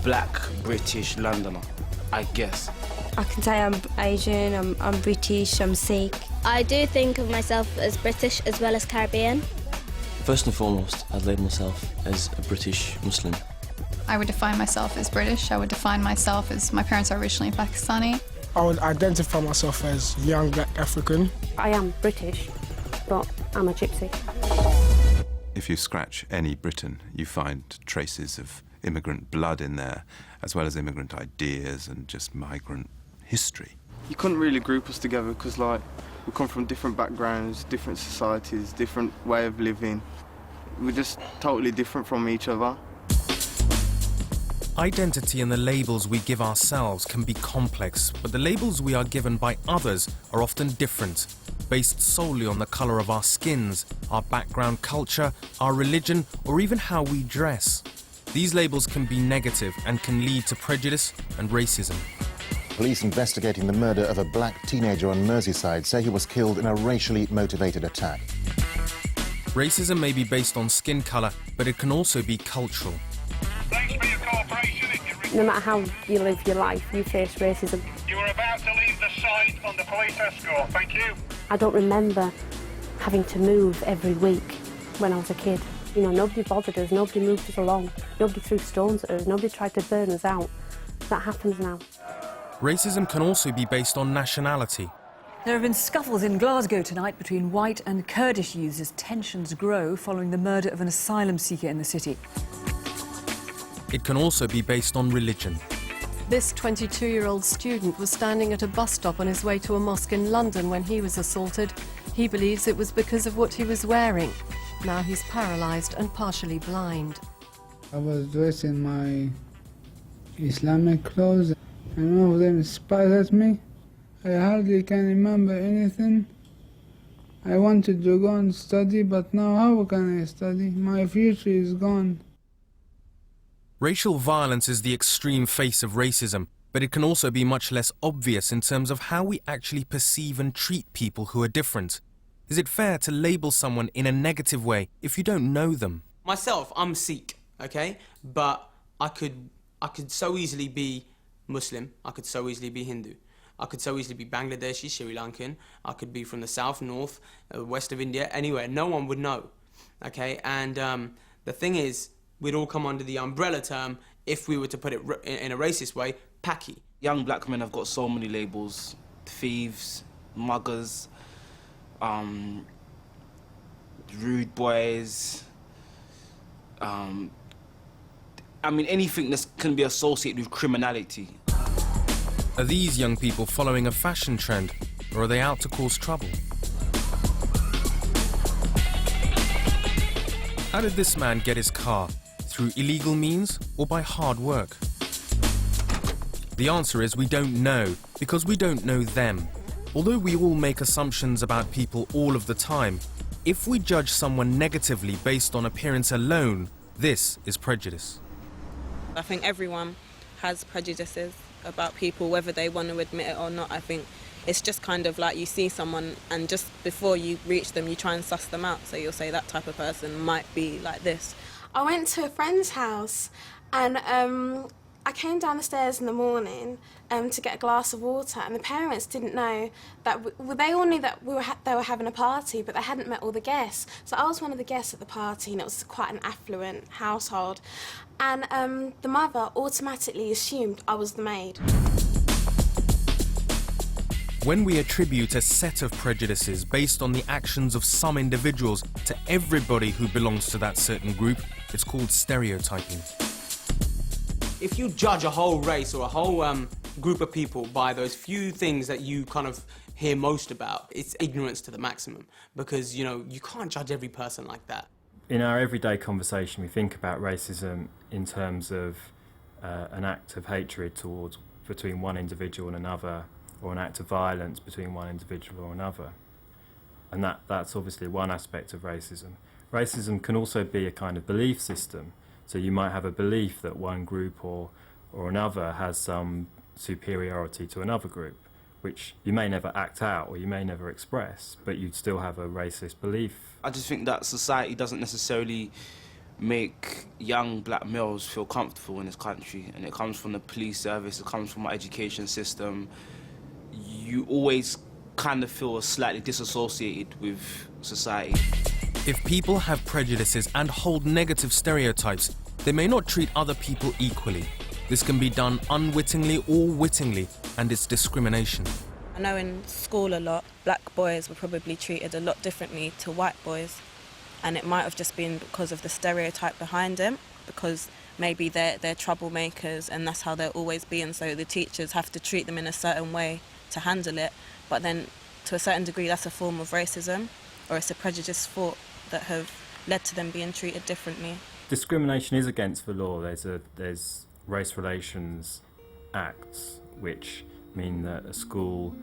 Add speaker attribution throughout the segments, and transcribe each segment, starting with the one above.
Speaker 1: black British Londoner, I guess.
Speaker 2: I can say I'm Asian, I'm British, I'm Sikh.
Speaker 3: I do think of myself as British as well as Caribbean.
Speaker 4: First and foremost, I'd label myself as a British Muslim.
Speaker 5: I would define myself as British. I would define myself as my parents are originally Pakistani.
Speaker 6: I would identify myself as young black African.
Speaker 7: I am British, but I'm a gypsy.
Speaker 8: If you scratch any Britain, you find traces of immigrant blood in there, as well as immigrant ideas and just migrant history.
Speaker 9: You couldn't really group us together because, like, we come from different backgrounds, different societies, different way of living. We're just totally different from each other.
Speaker 10: Identity and the labels we give ourselves can be complex, but the labels we are given by others are often different, based solely on the colour of our skins, our background culture, our religion, or even how we dress. These labels can be negative and can lead to prejudice and racism.
Speaker 11: Police investigating the murder of a black teenager on Merseyside say he was killed in a racially motivated attack.
Speaker 10: Racism may be based on skin colour, but it can also be cultural.
Speaker 7: No matter how you live your life, you face racism.
Speaker 12: You are about to leave the site under police escort. Thank you.
Speaker 7: I don't remember having to move every week when I was a kid. You know, nobody bothered us, nobody moved us along, nobody threw stones at us, nobody tried to burn us out. That happens now.
Speaker 10: Racism can also be based on nationality.
Speaker 13: There have been scuffles in Glasgow tonight between white and Kurdish youths as tensions grow following the murder of an asylum seeker in the city.
Speaker 10: It can also be based on religion.
Speaker 14: This 22-year-old student was standing at a bus stop on his way to a mosque in London when he was assaulted. He believes it was because of what he was wearing. Now he's paralysed and partially blind.
Speaker 15: I was dressed in my Islamic clothes and one of them spat at me. I hardly can remember anything. I wanted to go and study, but now how can I study? My future is gone.
Speaker 10: Racial violence is the extreme face of racism, but it can also be much less obvious in terms of how we actually perceive and treat people who are different. Is it fair to label someone in a negative way if you don't know them?
Speaker 16: Myself, I'm Sikh, okay? But I could so easily be Muslim, I could so easily be Hindu. I could so easily be Bangladeshi, Sri Lankan, I could be from the south, north, west of India, anywhere. No one would know, okay? And the thing is, we'd all come under the umbrella term, if we were to put it in a racist way, Paki.
Speaker 1: Young black men have got so many labels: thieves, muggers, rude boys. I mean, anything that can be associated with criminality.
Speaker 10: Are these young people following a fashion trend, or are they out to cause trouble? How did this man get his car? Through illegal means or by hard work? The answer is we don't know, because we don't know them. Although we all make assumptions about people all of the time, if we judge someone negatively based on appearance alone, this is prejudice.
Speaker 17: I think everyone has prejudices about people, whether they want to admit it or not. I think it's just kind of like you see someone and just before you reach them, you try and suss them out. So you'll say that type of person might be like this.
Speaker 18: I went to a friend's house and I came down the stairs in the morning to get a glass of water, and the parents didn't know that they all knew that they were having a party, but they hadn't met all the guests. So I was one of the guests at the party, and it was quite an affluent household. And the mother automatically assumed I was the maid.
Speaker 10: When we attribute a set of prejudices based on the actions of some individuals to everybody who belongs to that certain group, it's called stereotyping.
Speaker 16: If you judge a whole race or a whole group of people by those few things that you kind of hear most about, it's ignorance to the maximum, because, you know, you can't judge every person like that.
Speaker 19: In our everyday conversation, we think about racism in terms of an act of hatred between one individual and another, or an act of violence between one individual or another. And that's obviously one aspect of racism. Racism can also be a kind of belief system. So you might have a belief that one group or another has some superiority to another group, which you may never act out or you may never express, but you'd still have a racist belief.
Speaker 1: I just think that society doesn't necessarily make young black males feel comfortable in this country, and it comes from the police service, it comes from our education system. You always kind of feel slightly disassociated with society.
Speaker 10: If people have prejudices and hold negative stereotypes, they may not treat other people equally. This can be done unwittingly or wittingly, and it's discrimination.
Speaker 17: I know in school a lot, black boys were probably treated a lot differently to white boys. And it might have just been because of the stereotype behind them, because maybe they're troublemakers and that's how they'll always be, and so the teachers have to treat them in a certain way to handle it. But then, to a certain degree, that's a form of racism, or it's a prejudiced thought that have led to them being treated differently.
Speaker 19: Discrimination is against the law. There's race relations acts which mean that a school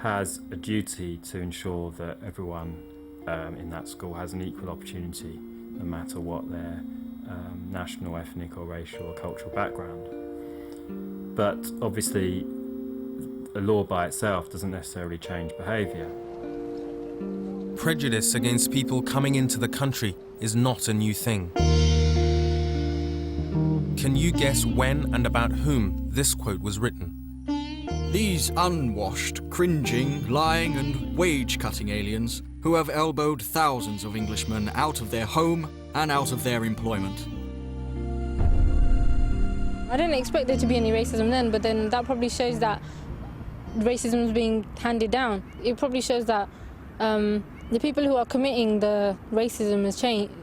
Speaker 19: has a duty to ensure that everyone in that school has an equal opportunity, no matter what their national, ethnic or racial or cultural background. But obviously a law by itself doesn't necessarily change behaviour.
Speaker 10: Prejudice against people coming into the country is not a new thing. Can you guess when and about whom this quote was written?
Speaker 20: These unwashed, cringing, lying and wage-cutting aliens who have elbowed thousands of Englishmen out of their home and out of their employment.
Speaker 21: I didn't expect there to be any racism then, but then that probably shows that racism is being handed down. It probably shows that the people who are committing the racism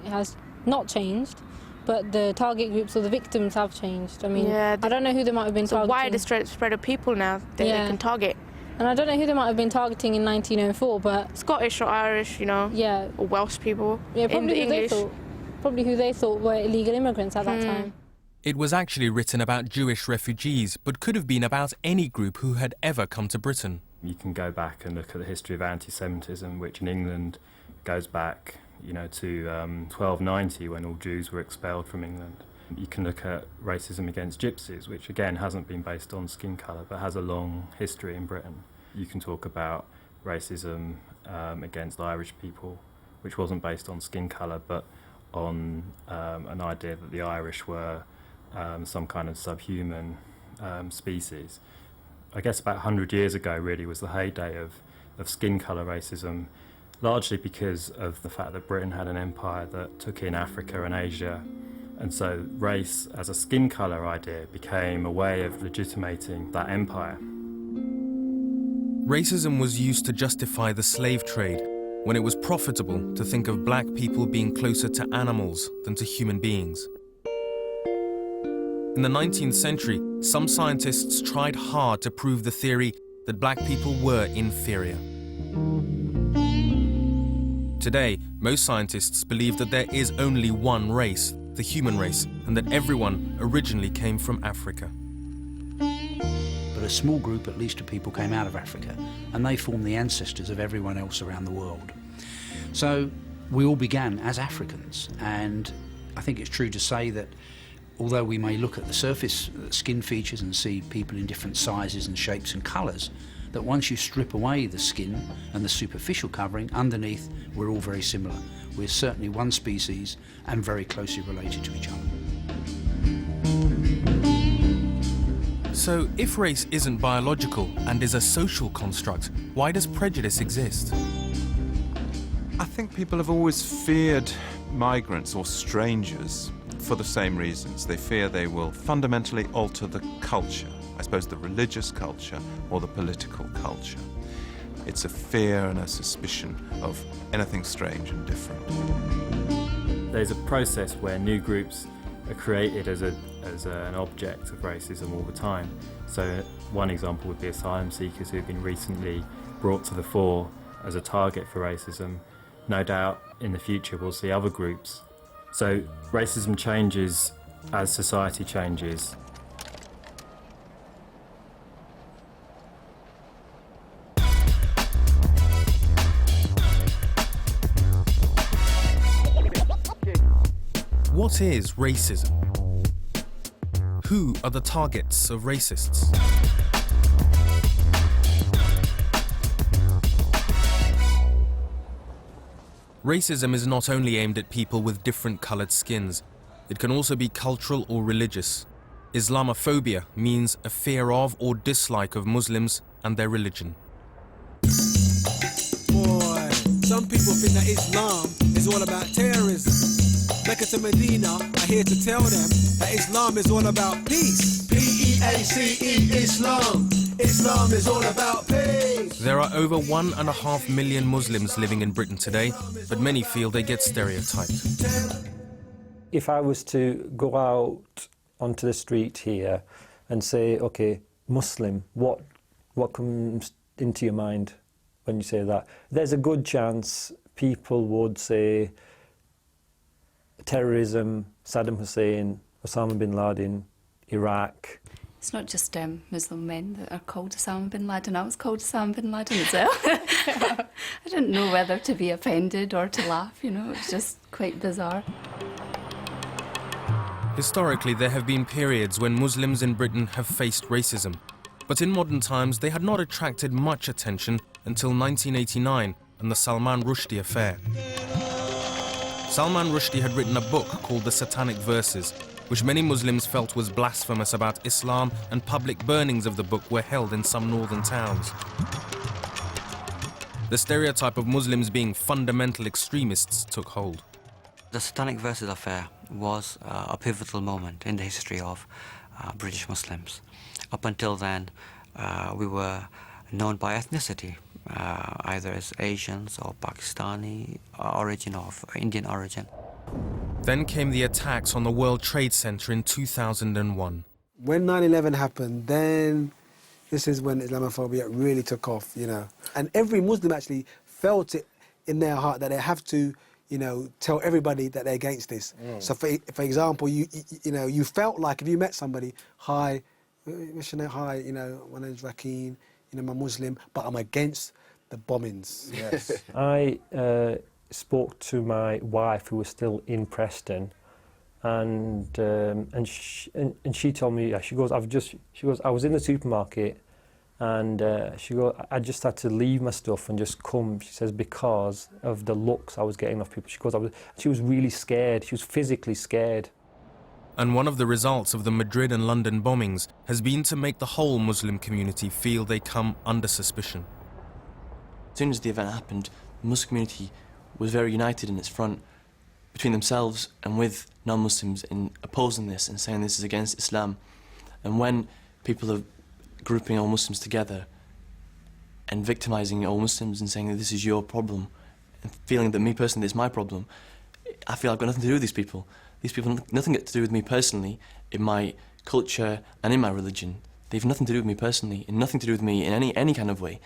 Speaker 21: has not changed, but the target groups or the victims have changed. I mean,
Speaker 22: yeah,
Speaker 17: I
Speaker 22: don't
Speaker 17: know who they might have been targeting.
Speaker 22: It's a wider spread of people now that they can target.
Speaker 21: And I don't know who they might have been targeting in 1904, but...
Speaker 22: Scottish or Irish, you know,
Speaker 21: yeah,
Speaker 22: or Welsh people.
Speaker 21: Yeah, probably
Speaker 22: English.
Speaker 21: who they thought were illegal immigrants at that time.
Speaker 10: It was actually written about Jewish refugees, but could have been about any group who had ever come to Britain.
Speaker 19: You can go back and look at the history of anti-Semitism, which in England goes back, you know, to 1290 when all Jews were expelled from England. You can look at racism against gypsies, which again hasn't been based on skin colour but has a long history in Britain. You can talk about racism against Irish people, which wasn't based on skin colour but on an idea that the Irish were some kind of subhuman species. I guess about 100 years ago really was the heyday of skin colour racism, largely because of the fact that Britain had an empire that took in Africa and Asia, and so race as a skin colour idea became a way of legitimating that empire.
Speaker 10: Racism was used to justify the slave trade, when it was profitable to think of black people being closer to animals than to human beings. In the 19th century, some scientists tried hard to prove the theory that black people were inferior. Today, most scientists believe that there is only one race, the human race, and that everyone originally came from Africa.
Speaker 23: But a small group, at least, of people came out of Africa, and they formed the ancestors of everyone else around the world. So we all began as Africans, and I think it's true to say that although we may look at the surface skin features and see people in different sizes and shapes and colours, that once you strip away the skin and the superficial covering, underneath we're all very similar. We're certainly one species and very closely related to each other.
Speaker 10: So, if race isn't biological and is a social construct, why does prejudice exist?
Speaker 8: I think people have always feared migrants or strangers for the same reasons. They fear they will fundamentally alter the culture, I suppose the religious culture or the political culture. It's a fear and a suspicion of anything strange and different.
Speaker 19: There's a process where new groups are created as an object of racism all the time. So one example would be asylum seekers who've been recently brought to the fore as a target for racism. No doubt in the future we'll see other groups. So racism changes as society changes.
Speaker 10: What is racism? Who are the targets of racists? Racism is not only aimed at people with different coloured skins. It can also be cultural or religious. Islamophobia means a fear of or dislike of Muslims and their religion.
Speaker 2: Boy, some people think that Islam is all about terrorism. Mecca to Medina are here to tell them that Islam is all about peace. P-E-A-C-E, Islam. Islam is all about peace.
Speaker 10: There are over 1.5 million Muslims living in Britain today, but many feel they get stereotyped.
Speaker 3: If I was to go out onto the street here and say, okay, Muslim, what comes into your mind when you say that? There's a good chance people would say terrorism, Saddam Hussein, Osama bin Laden, Iraq.
Speaker 4: It's not just Muslim men that are called Osama bin Laden. I was called Osama bin Laden as well. I didn't know whether to be offended or to laugh, you know, it's just quite bizarre.
Speaker 10: Historically, there have been periods when Muslims in Britain have faced racism. But in modern times, they had not attracted much attention until 1989 and the Salman Rushdie affair. Salman Rushdie had written a book called The Satanic Verses, which many Muslims felt was blasphemous about Islam, and public burnings of the book were held in some northern towns. The stereotype of Muslims being fundamental extremists took hold.
Speaker 24: The Satanic Verses affair was a pivotal moment in the history of British Muslims. Up until then, we were known by ethnicity, either as Asians or Pakistani origin or of Indian origin.
Speaker 10: Then came the attacks on the World Trade Center in 2001.
Speaker 2: When 9/11 happened, then this is when Islamophobia really took off, you know. And every Muslim actually felt it in their heart that they have to, you know, tell everybody that they're against this. So for example, you know, you felt like if you met somebody, hi, what's your name? Hi, you know, my name's Rakim, you know, I'm a Muslim, but I'm against the bombings.
Speaker 3: Yes. I spoke to my wife, who was still in Preston, and she told me, she goes, I was in the supermarket, and she goes, I just had to leave my stuff and just come. She says, because of the looks I was getting off people. She goes, she was really scared. She was physically scared.
Speaker 10: And one of the results of the Madrid and London bombings has been to make the whole Muslim community feel they come under suspicion.
Speaker 25: As soon as the event happened, the Muslim community was very united in its front between themselves and with non-Muslims in opposing this and saying this is against Islam. And when people are grouping all Muslims together and victimizing all Muslims and saying that this is your problem and feeling that me personally this is my problem, I feel I've got nothing to do with these people. These people have nothing to do with me personally in my culture and in my religion. They have nothing to do with me personally and nothing to do with me in any kind of way.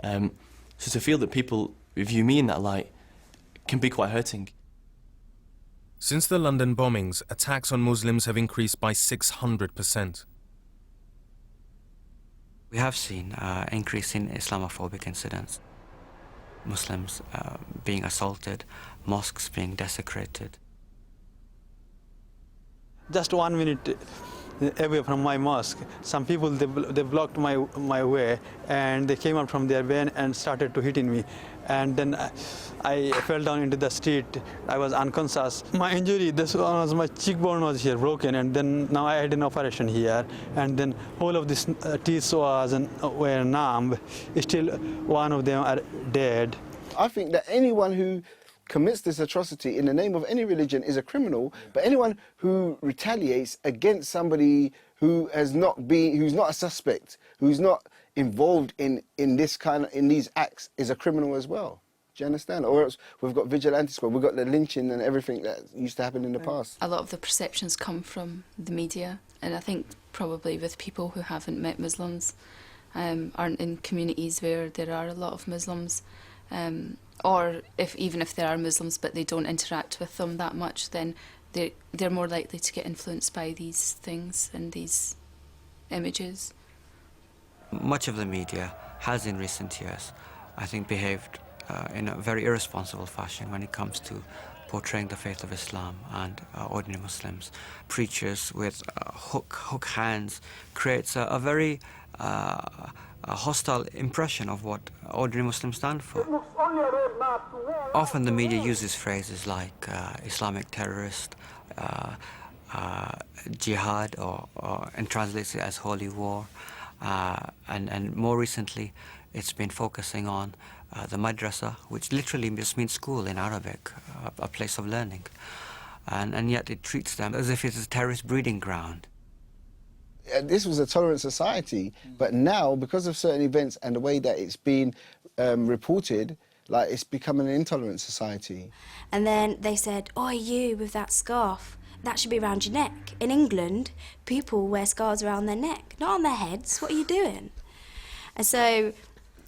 Speaker 25: So to feel that people view me in that light can be quite hurting.
Speaker 10: Since the London bombings, attacks on Muslims have increased by 600%.
Speaker 24: We have seen increase in Islamophobic incidents. Muslims being assaulted, mosques being desecrated.
Speaker 26: Just 1 minute away from my mosque, some people, they blocked my way, and they came out from their van and started to hitting me. And then I fell down into the street. I was unconscious. My injury, this one was my cheekbone was here broken, and then now I had an operation here, and then all of these teeth were numb. Still, one of them are dead.
Speaker 9: I think that anyone who commits this atrocity in the name of any religion is a criminal, but anyone who retaliates against somebody who has who's not a suspect, who's not involved in these acts is a criminal as well. Do you understand? Or else we've got vigilante squad, we've got the lynching and everything that used to happen in the past.
Speaker 4: A lot of the perceptions come from the media, and I think probably with people who haven't met Muslims, aren't in communities where there are a lot of Muslims, or even if there are Muslims but they don't interact with them that much, then they're more likely to get influenced by these things and these images.
Speaker 24: Much of the media has in recent years, I think, behaved in a very irresponsible fashion when it comes to portraying the faith of Islam and ordinary Muslims. Preachers with hook hands creates a very hostile impression of what ordinary Muslims stand for. Often the media uses phrases like Islamic terrorist, jihad, and translates it as holy war. And more recently, it's been focusing on the madrasa, which literally just means school in Arabic, a place of learning. And yet it treats them as if it's a terrorist breeding ground.
Speaker 9: This was a tolerant society, but now, because of certain events and the way that it's been reported, like, it's become an intolerant society.
Speaker 5: And then they said, "Oh, you with that scarf, that should be around your neck." In England, people wear scarves around their neck, not on their heads. What are you doing? And so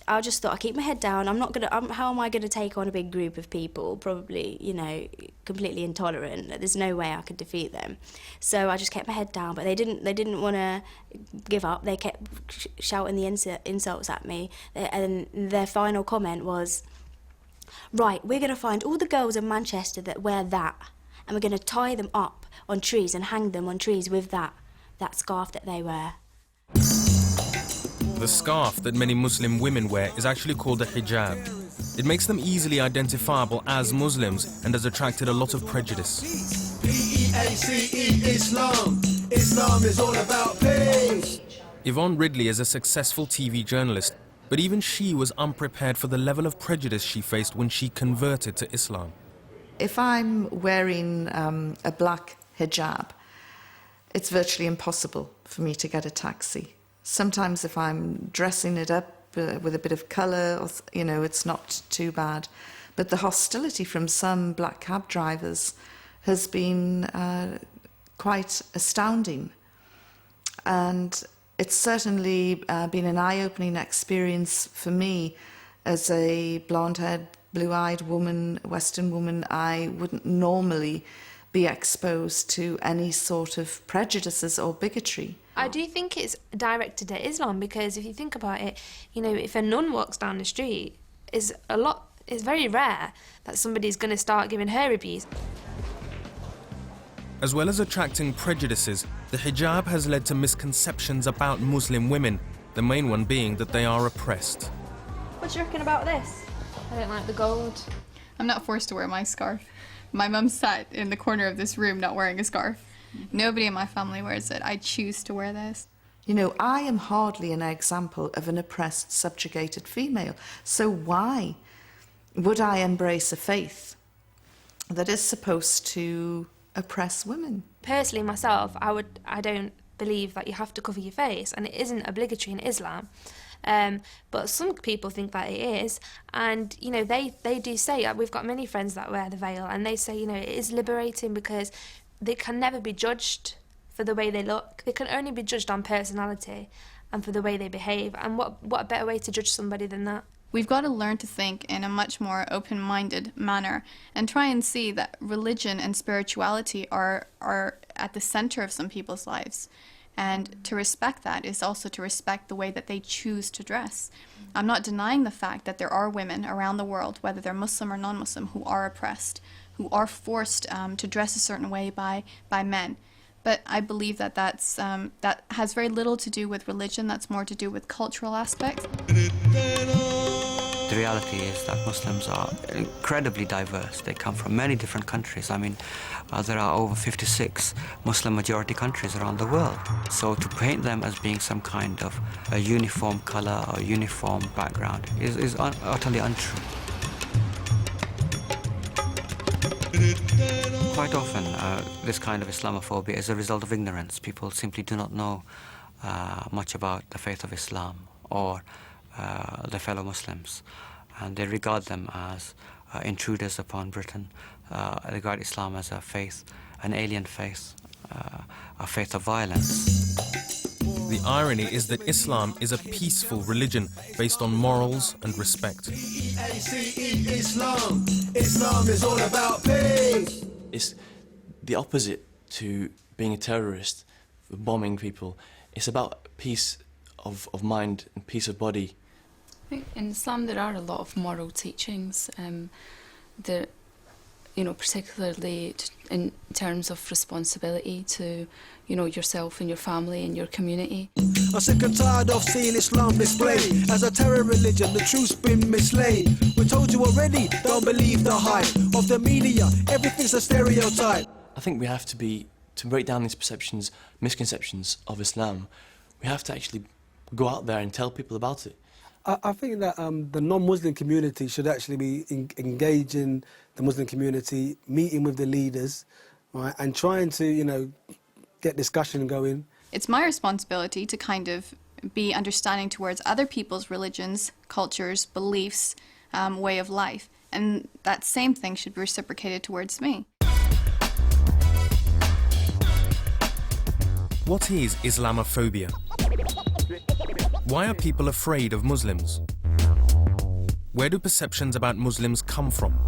Speaker 5: I just thought, I'll keep my head down. I'm not gonna. How am I gonna take on a big group of people? Probably, you know, completely intolerant. There's no way I could defeat them. So I just kept my head down. But they didn't want to give up. They kept shouting the insults at me. And their final comment was, "Right, we're gonna find all the girls in Manchester that wear that, and we're gonna tie them up on trees and hang them on trees with that scarf that they wear."
Speaker 10: The scarf that many Muslim women wear is actually called a hijab. It makes them easily identifiable as Muslims and has attracted a lot of prejudice.
Speaker 6: P-E-A-C-E, Islam. Islam is all about peace.
Speaker 10: Yvonne Ridley is a successful TV journalist, but even she was unprepared for the level of prejudice she faced when she converted to Islam.
Speaker 7: If I'm wearing a black hijab, it's virtually impossible for me to get a taxi. Sometimes if I'm dressing it up with a bit of colour, you know, it's not too bad. But the hostility from some black cab drivers has been quite astounding. And it's certainly been an eye-opening experience for me as a blonde-haired, blue-eyed woman, Western woman. I wouldn't normally be exposed to any sort of prejudices or bigotry.
Speaker 18: I do think it's directed at Islam, because if you think about it, you know, if a nun walks down the street, it's very rare that somebody's going to start giving her abuse.
Speaker 10: As well as attracting prejudices, the hijab has led to misconceptions about Muslim women, the main one being that they are oppressed.
Speaker 18: What do you reckon about this? I don't like the gold.
Speaker 11: I'm not forced to wear my scarf. My mum sat in the corner of this room not wearing a scarf. Nobody in my family wears it. I choose to wear this.
Speaker 7: You know, I am hardly an example of an oppressed, subjugated female. So why would I embrace a faith that is supposed to oppress women?
Speaker 18: Personally, myself, I don't believe that you have to cover your face, and it isn't obligatory in Islam. But some people think that it is, and you know, they do say, we've got many friends that wear the veil, and they say, you know, it is liberating because they can never be judged for the way they look. They can only be judged on personality and for the way they behave. And what a better way to judge somebody than that?
Speaker 11: We've got to learn to think in a much more open-minded manner and try and see that religion and spirituality are at the center of some people's lives. And to respect that is also to respect the way that they choose to dress. I'm not denying the fact that there are women around the world, whether they're Muslim or non-Muslim, who are oppressed, who are forced to dress a certain way by men. But I believe that that has very little to do with religion. That's more to do with cultural aspects.
Speaker 24: The reality is that Muslims are incredibly diverse. They come from many different countries. I mean, there are over 56 Muslim majority countries around the world. So to paint them as being some kind of a uniform color or uniform background is utterly untrue. Quite often, this kind of Islamophobia is a result of ignorance. People simply do not know much about the faith of Islam or their fellow Muslims, and they regard them as intruders upon Britain. They regard Islam as a faith, an alien faith, a faith of violence.
Speaker 10: The irony is that Islam is a peaceful religion based on morals and respect.
Speaker 6: Islam. Islam is all about peace.
Speaker 25: It's the opposite to being a terrorist, bombing people. It's about peace of mind and peace of body.
Speaker 4: I think in Islam there are a lot of moral teachings that, you know, particularly in terms of responsibility to, you know, yourself and your family and your community.
Speaker 6: I'm sick and tired of seeing Islam displayed as a terror religion. The truth's been mislaid. We told you already, don't believe the hype of the media. Everything's a stereotype.
Speaker 25: I think we have to be to break down these perceptions, misconceptions of Islam, we have to actually go out there and tell people about it.
Speaker 2: I think that the non-Muslim community should actually be engaging the Muslim community, meeting with the leaders, right, and trying to, you know, get discussion going.
Speaker 11: It's my responsibility to kind of be understanding towards other people's religions, cultures, beliefs, way of life. And that same thing should be reciprocated towards me.
Speaker 10: What is Islamophobia? Why are people afraid of Muslims? Where do perceptions about Muslims come from?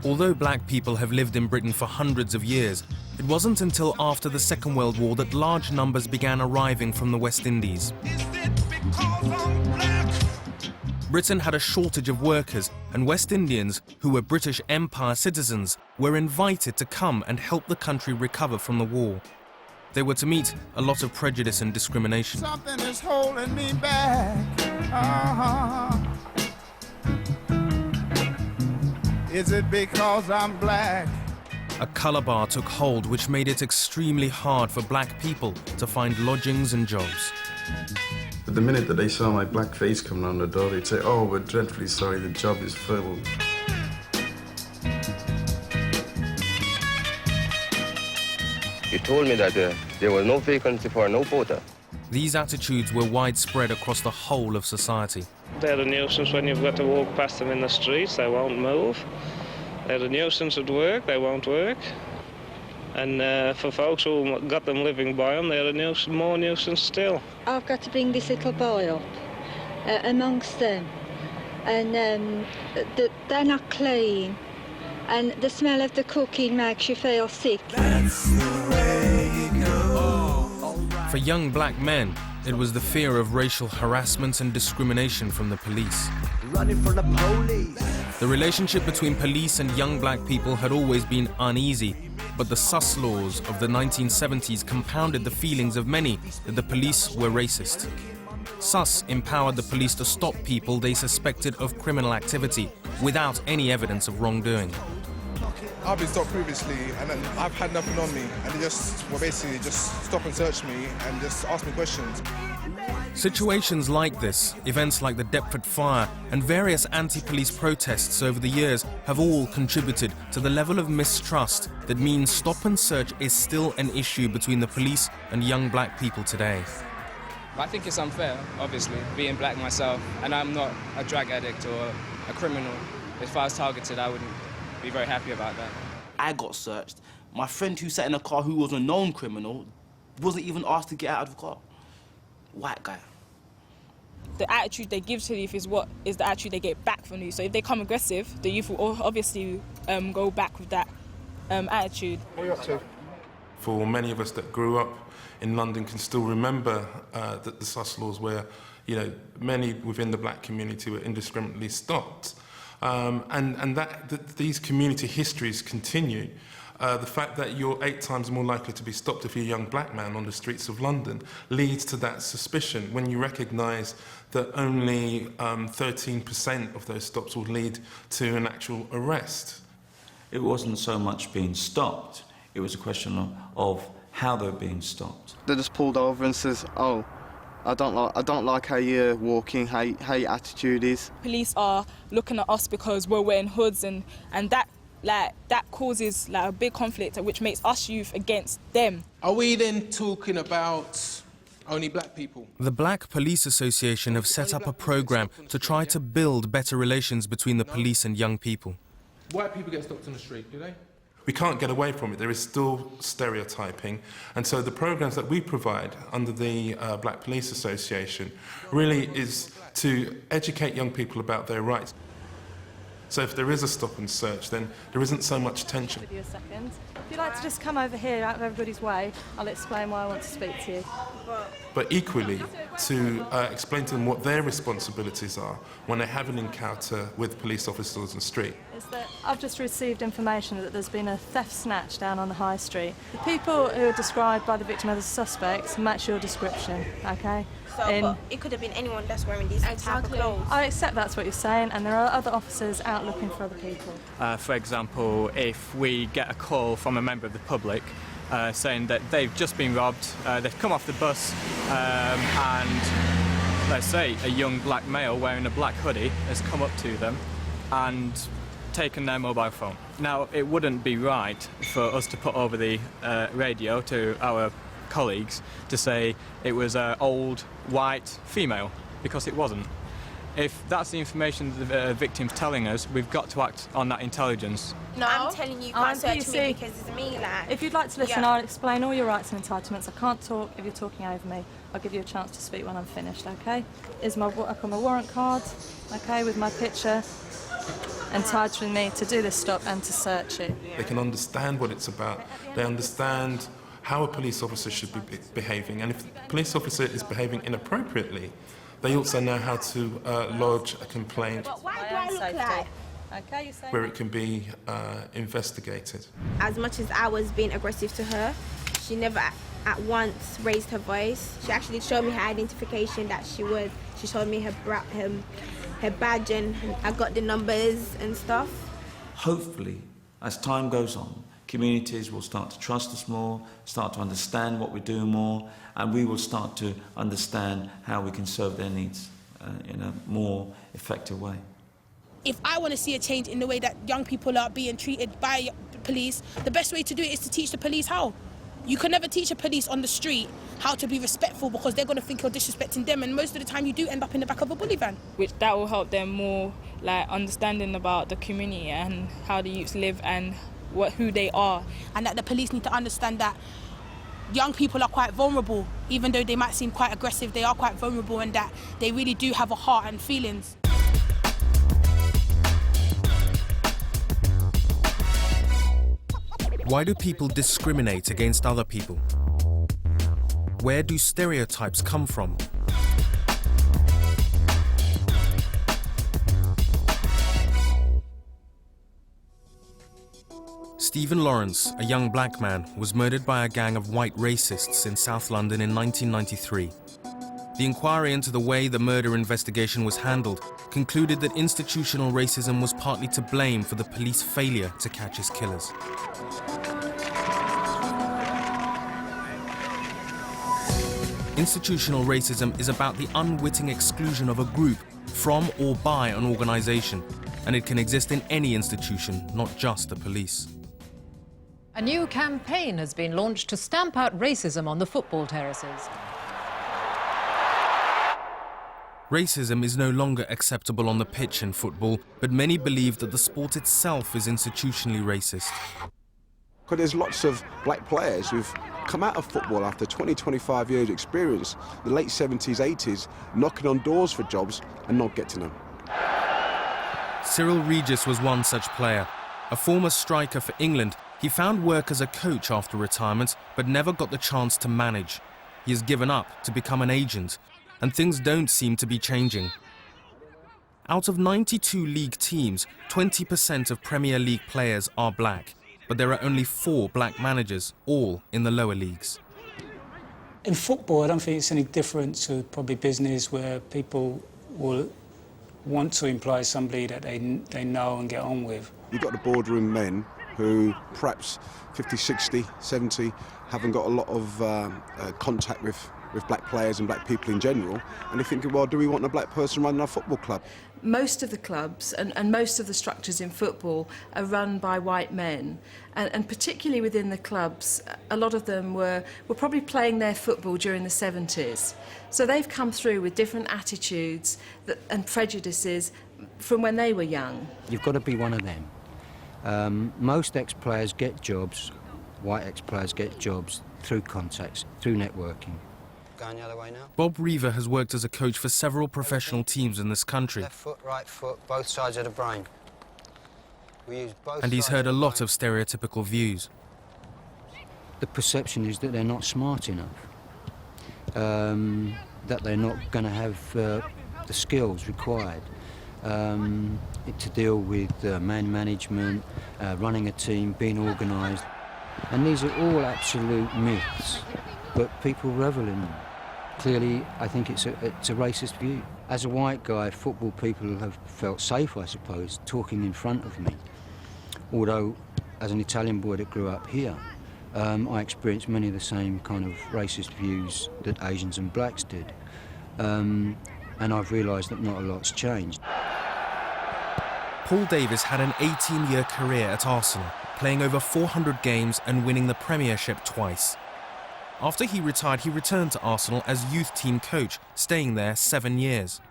Speaker 10: Although black people have lived in Britain for hundreds of years, it wasn't until after the Second World War that large numbers began arriving from the West Indies. Britain had a shortage of workers, and West Indians, who were British Empire citizens, were invited to come and help the country recover from the war. They were to meet a lot of prejudice and discrimination.
Speaker 1: Something is holding me back. Is it because I'm black?
Speaker 10: A colour bar took hold, which made it extremely hard for black people to find lodgings and jobs.
Speaker 12: But the minute that they saw my black face coming on the door, they'd say, "Oh, we're dreadfully sorry, the job is filled."
Speaker 13: You told me that there was no vacancy for no porter.
Speaker 10: These attitudes were widespread across the whole of society.
Speaker 14: They're a nuisance when you've got to walk past them in the streets, they won't move. They're a nuisance at work, they won't work. And for folks who got them living by them, they're a more nuisance still.
Speaker 15: I've got to bring this little boy up amongst them, and they're not clean, and the smell of the cooking makes you feel sick.
Speaker 1: That's the way it goes.
Speaker 10: For young black men, it was the fear of racial harassment and discrimination from the police.
Speaker 6: Running from the police.
Speaker 10: The relationship between police and young black people had always been uneasy, but the sus laws of the 1970s compounded the feelings of many that the police were racist. Sus empowered the police to stop people they suspected of criminal activity without any evidence of wrongdoing.
Speaker 16: I've been stopped previously and I've had nothing on me, and they basically just stop and search me and just ask me questions.
Speaker 10: Situations like this, events like the Deptford fire and various anti-police protests over the years have all contributed to the level of mistrust that means stop and search is still an issue between the police and young black people today.
Speaker 27: I think it's unfair, obviously, being black myself, and I'm not a drug addict or a criminal. If I was targeted, I wouldn't be very happy about that.
Speaker 28: I got searched. My friend who sat in a car who was a known criminal wasn't even asked to get out of the car. White guy.
Speaker 29: The attitude they give to the youth is what is the attitude they get back from you. So if they come aggressive, the youth will obviously go back with that attitude.
Speaker 16: What are you up to?
Speaker 30: For many of us that grew up in London can still remember that the sus laws where, you know, many within the black community were indiscriminately stopped. And these community histories continue. The fact that you're 8 times more likely to be stopped if you're a young black man on the streets of London leads to that suspicion when you recognise that only 13% of those stops will lead to an actual arrest.
Speaker 31: It wasn't so much being stopped, it was a question of how they're being stopped.
Speaker 32: They just pulled over and says, "Oh, I don't like how you're walking, how your attitude is."
Speaker 29: Police are looking at us because we're wearing hoods, and that causes a big conflict, which makes us youth against them.
Speaker 16: Are we then talking about only black people?
Speaker 10: The Black Police Association have set up a program to try to build better relations between the police and young people.
Speaker 16: White people get stopped on the street, do they?
Speaker 30: We can't get away from it. There is still stereotyping. And so the programs that we provide under the Black Police Association really is to educate young people about their rights. So if there is a stop and search, then there isn't so much tension.
Speaker 3: Give you a second. If you'd like to just come over here out of everybody's way, I'll explain why I want to speak to you.
Speaker 30: But equally, to explain to them what their responsibilities are when they have an encounter with police officers on the street.
Speaker 3: Is that I've just received information that there's been a theft snatch down on the high street. The people who are described by the victim as suspects match your description, okay?
Speaker 5: But it could have been anyone that's wearing these type of clothes.
Speaker 3: I accept that's what you're saying, and there are other officers out looking for other people.
Speaker 7: For example, if we get a call from a member of the public saying that they've just been robbed, they've come off the bus, and let's say a young black male wearing a black hoodie has come up to them and taken their mobile phone. Now, it wouldn't be right for us to put over the radio to our colleagues to say it was an old white female, because it wasn't. If that's the information the victim's telling us, we've got to act on that intelligence.
Speaker 5: No, I'm telling you, you can't search me because it's me. Like,
Speaker 3: if you'd like to listen, I'll explain all your rights and entitlements. I can't talk if you're talking over me. I'll give you a chance to speak when I'm finished, okay? I've got my warrant card, okay, with my picture, entitling me to do this stop and to search it.
Speaker 30: They can understand what it's about. They understand how a police officer should be behaving, and if the police officer is behaving inappropriately, they also know how to lodge a complaint
Speaker 5: why do I look like?
Speaker 3: Okay,
Speaker 30: where it can be investigated.
Speaker 5: As much as I was being aggressive to her, she never at once raised her voice. She actually showed me her identification that she was. She showed me her badge, and I got the numbers and stuff.
Speaker 31: Hopefully, as time goes on, communities will start to trust us more, start to understand what we're doing more, and we will start to understand how we can serve their needs in a more effective way.
Speaker 8: If I want to see a change in the way that young people are being treated by the police, the best way to do it is to teach the police how. You can never teach a police on the street how to be respectful, because they're going to think you're disrespecting them, and most of the time you do end up in the back of a bully van.
Speaker 29: Which that will help them more, like, understanding about the community and how the youths live and who they are.
Speaker 8: And that the police need to understand that young people are quite vulnerable. Even though they might seem quite aggressive, they are quite vulnerable, and that they really do have a heart and feelings.
Speaker 10: Why do people discriminate against other people? Where do stereotypes come from? Stephen Lawrence, a young black man, was murdered by a gang of white racists in South London in 1993. The inquiry into the way the murder investigation was handled concluded that institutional racism was partly to blame for the police failure to catch his killers. Institutional racism is about the unwitting exclusion of a group from or by an organisation, and it can exist in any institution, not just the police.
Speaker 9: A new campaign has been launched to stamp out racism on the football terraces.
Speaker 10: Racism is no longer acceptable on the pitch in football, but many believe that the sport itself is institutionally racist.
Speaker 17: Because there's lots of black players who've come out of football after 20, 25 years experience, the late 70s, 80s, knocking on doors for jobs and not getting them.
Speaker 10: Cyril Regis was one such player. A former striker for England, he found work as a coach after retirement, but never got the chance to manage. He has given up to become an agent, and things don't seem to be changing. Out of 92 league teams, 20% of Premier League players are black, but there are only 4 black managers, all in the lower leagues.
Speaker 19: In football, I don't think it's any different to probably business, where people will want to employ somebody that they know and get on with.
Speaker 17: You've got the boardroom men who perhaps 50, 60, 70 haven't got a lot of contact with black players and black people in general, and they're thinking, well, do we want a black person running our football club?
Speaker 20: Most of the clubs and most of the structures in football are run by white men, and particularly within the clubs, a lot of them were probably playing their football during the 70s. So they've come through with different attitudes and prejudices from when they were young.
Speaker 21: You've got to be one of them. Most ex-players get jobs, white ex-players get jobs through contacts, through networking. Going the other way now.
Speaker 10: Bob Reaver has worked as a coach for several professional teams in this country.
Speaker 21: Left foot, right foot, both sides of the brain. And
Speaker 10: he's heard a lot of stereotypical views.
Speaker 21: The perception is that they're not smart enough, that they're not going to have the skills required to deal with man management, running a team, being organised. And these are all absolute myths, but people revel in them. Clearly, I think it's a racist view. As a white guy, football people have felt safe, I suppose, talking in front of me. Although, as an Italian boy that grew up here, I experienced many of the same kind of racist views that Asians and blacks did. And I've realised that not a lot's changed.
Speaker 10: Paul Davis had an 18-year career at Arsenal, playing over 400 games and winning the Premiership twice. After he retired, he returned to Arsenal as youth team coach, staying there 7 years.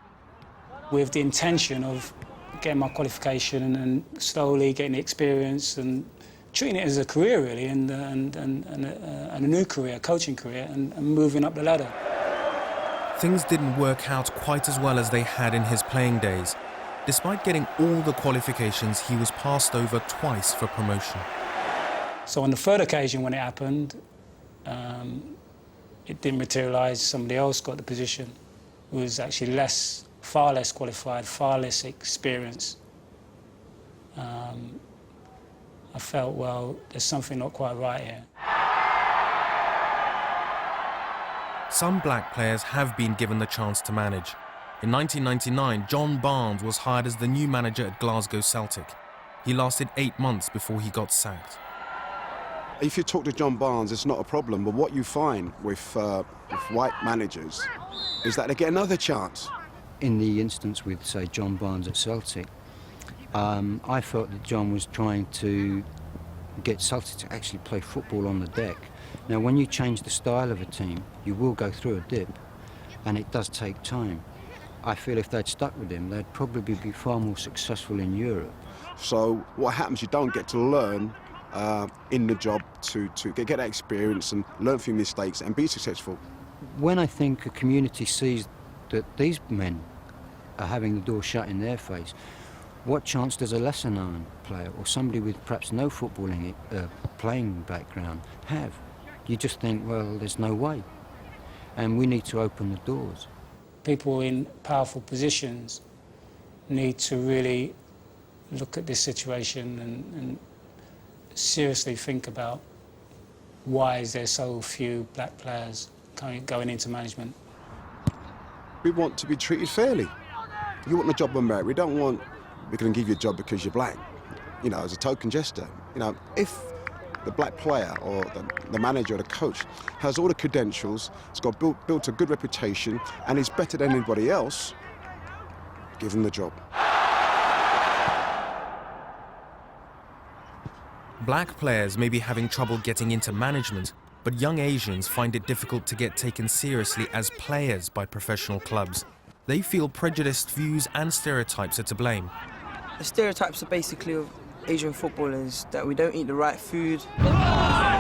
Speaker 19: With the intention of getting my qualification and slowly getting the experience and treating it as a career, really, and a new career, a coaching career, and moving up the ladder.
Speaker 10: Things didn't work out quite as well as they had in his playing days. Despite getting all the qualifications, he was passed over twice for promotion.
Speaker 19: So on the third occasion when it happened, it didn't materialise. Somebody else got the position who was actually far less qualified, far less experienced. I felt, well, there's something not quite right here.
Speaker 10: Some black players have been given the chance to manage. In 1999, John Barnes was hired as the new manager at Glasgow Celtic. He lasted 8 months before he got sacked.
Speaker 17: If you talk to John Barnes, it's not a problem, but what you find with white managers is that they get another chance.
Speaker 21: In the instance with, say, John Barnes at Celtic, I felt that John was trying to get Celtic to actually play football on the deck. Now, when you change the style of a team, you will go through a dip, and it does take time. I feel if they'd stuck with him, they'd probably be far more successful in Europe.
Speaker 17: So what happens, you don't get to learn in the job to get that experience and learn from your mistakes and be successful.
Speaker 21: When I think a community sees that these men are having the door shut in their face, what chance does a lesser-known player or somebody with perhaps no footballing playing background have? You just think, well, there's no way. And we need to open the doors.
Speaker 19: People in powerful positions need to really look at this situation and seriously think about why is there so few black players going into management.
Speaker 17: We want to be treated fairly. You want a job on merit. We don't want, we're going to give you a job because you're black, you know, as a token gesture. You know, if the black player or the manager or the coach has all the credentials, has got built a good reputation and is better than anybody else, give them the job.
Speaker 10: Black players may be having trouble getting into management, but young Asians find it difficult to get taken seriously as players by professional clubs. They feel prejudiced views and stereotypes are to blame.
Speaker 2: The stereotypes are basically of Asian footballers that we don't eat the right food.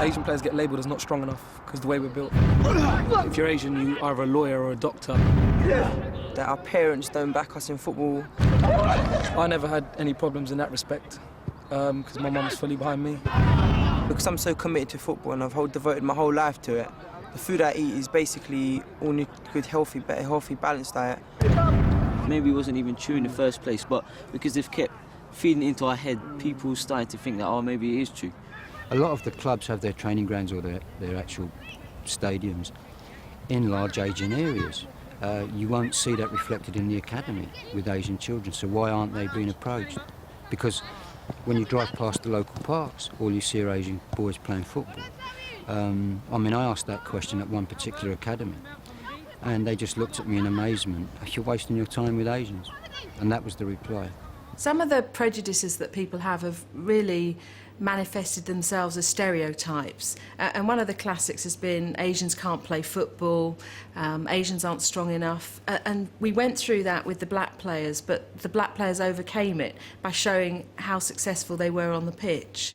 Speaker 4: Asian players get labelled as not strong enough because the way we're built. If you're Asian, you're either a lawyer or a doctor.
Speaker 2: That our parents don't back us in football.
Speaker 4: I never had any problems in that respect because my mum was fully behind me.
Speaker 2: Because I'm so committed to football and I've devoted my whole life to it, the food I eat is basically all good, healthy, balanced diet.
Speaker 11: Maybe it wasn't even true in the first place, but because they've kept feeding into our head, people started to think that, oh, maybe it is true.
Speaker 21: A lot of the clubs have their training grounds or their actual stadiums in large Asian areas. You won't see that reflected in the academy with Asian children, so why aren't they being approached? Because when you drive past the local parks, all you see are Asian boys playing football. I mean, I asked that question at one particular academy, and they just looked at me in amazement. You're wasting your time with Asians. And that was the reply.
Speaker 20: Some of the prejudices that people have really manifested themselves as stereotypes. And one of the classics has been Asians can't play football, Asians aren't strong enough. And we went through that with the black players, but the black players overcame it by showing how successful they were on the pitch.